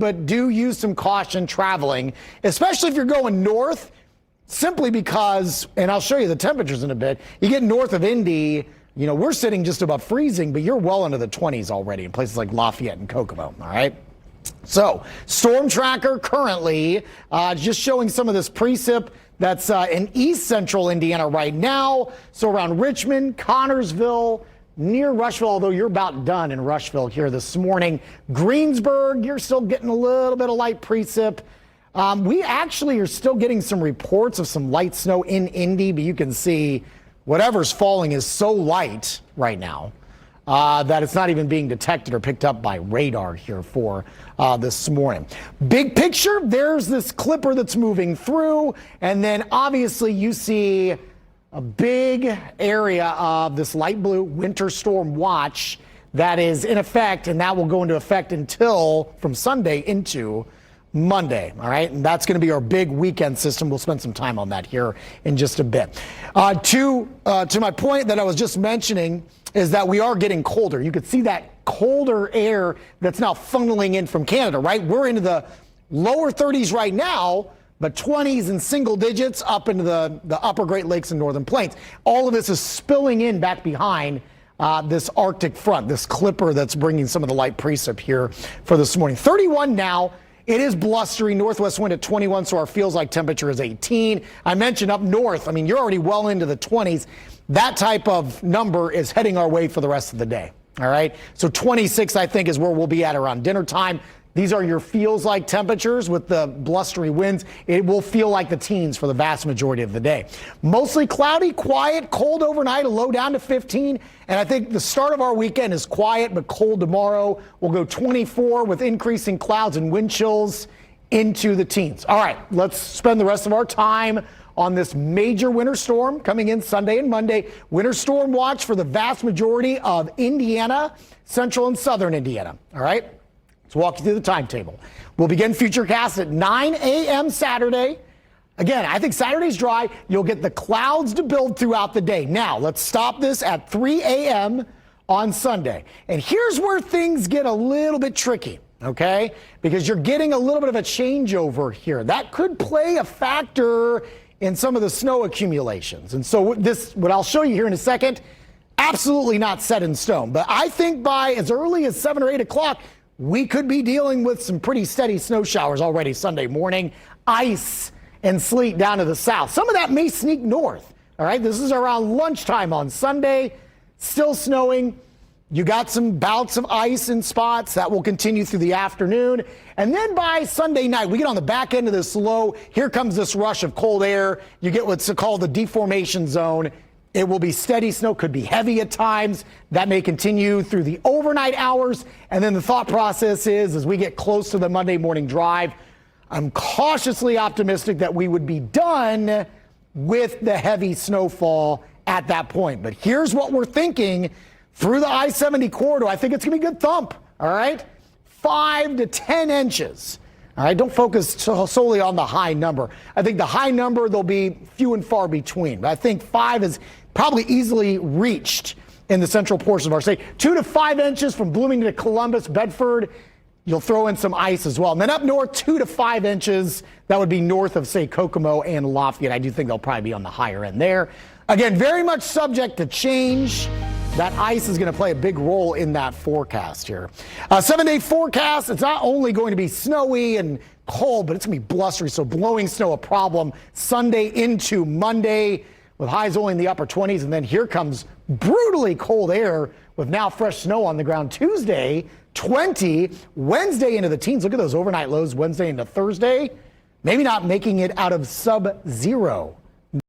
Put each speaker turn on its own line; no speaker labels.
but do use some caution traveling, especially if you're going north, simply because, and I'll show you the temperatures in a bit, you get north of Indy, you know, we're sitting just above freezing, but you're well into the 20s already in places like Lafayette and Kokomo, all right? So, Storm Tracker currently just showing some of this precip that's in east central Indiana right now. So around Richmond, Connorsville, near Rushville, although you're about done in Rushville here this morning. Greensburg, you're still getting a little bit of light precip. We actually are still getting some reports of some light snow in Indy, but you can see whatever's falling is so light right now that it's not even being detected or picked up by radar here for this morning. Big picture, there's this clipper that's moving through, and then obviously you see a big area of this light blue winter storm watch that is in effect, and that will go into effect until from Sunday into Monday. All right. And that's going to be our big weekend system. We'll spend some time on that here in just a bit. To my point that I was just mentioning is that we are getting colder. You could see that colder air that's now funneling in from Canada, right? We're into the lower 30s right now, but 20s and single digits up into the upper Great Lakes and Northern Plains. All of this is spilling in back behind this Arctic front, this clipper that's bringing some of the light precip here for this morning. 31 now. It is blustery, northwest wind at 21, so our feels like temperature is 18. I mentioned up north, I mean, you're already well into the 20s. That type of number is heading our way for the rest of the day. All right. So 26, I think, is where we'll be at around dinner time. These are your feels like temperatures with the blustery winds. It will feel like the teens for the vast majority of the day. Mostly cloudy, quiet, cold overnight, a low down to 15. And I think the start of our weekend is quiet but cold tomorrow. We'll go 24 with increasing clouds and wind chills into the teens. All right, let's spend the rest of our time on this major winter storm coming in Sunday and Monday. Winter storm watch for the vast majority of Indiana, central and southern Indiana. All right. Let's walk you through the timetable. We'll begin Futurecast at 9 a.m. Saturday. Again, I think Saturday's dry. You'll get the clouds to build throughout the day. Now, let's stop this at 3 a.m. on Sunday. And here's where things get a little bit tricky, okay? Because you're getting a little bit of a changeover here. That could play a factor in some of the snow accumulations. And so what I'll show you here in a second, absolutely not set in stone. But I think by as early as 7 or 8 o'clock, we could be dealing with some pretty steady snow showers already Sunday morning. Ice and sleet down to the south. Some of that may sneak north. All right, this is around lunchtime on Sunday. Still snowing. You got some bouts of ice in spots. That will continue through the afternoon. And then by Sunday night, we get on the back end of this low. Here comes this rush of cold air. You get what's called the deformation zone. It will be steady snow, could be heavy at times. That may continue through the overnight hours. And then the thought process is, as we get close to the Monday morning drive, I'm cautiously optimistic that we would be done with the heavy snowfall at that point. But here's what we're thinking through the I-70 corridor. I think it's going to be a good thump, all right? 5 to 10 inches. All right, don't focus solely on the high number. I think the high number, there'll be few and far between. But I think 5 is probably easily reached in the central portion of our state. 2 to 5 inches from Bloomington to Columbus, Bedford. You'll throw in some ice as well. And then up north, 2 to 5 inches. That would be north of, say, Kokomo and Lafayette. I do think they'll probably be on the higher end there. Again, very much subject to change. That ice is going to play a big role in that forecast here. 7-day forecast, it's not only going to be snowy and cold, but it's going to be blustery. So blowing snow a problem Sunday into Monday with highs only in the upper 20s. And then here comes brutally cold air with now fresh snow on the ground Tuesday, 20, Wednesday into the teens. Look at those overnight lows Wednesday into Thursday. Maybe not making it out of sub-zero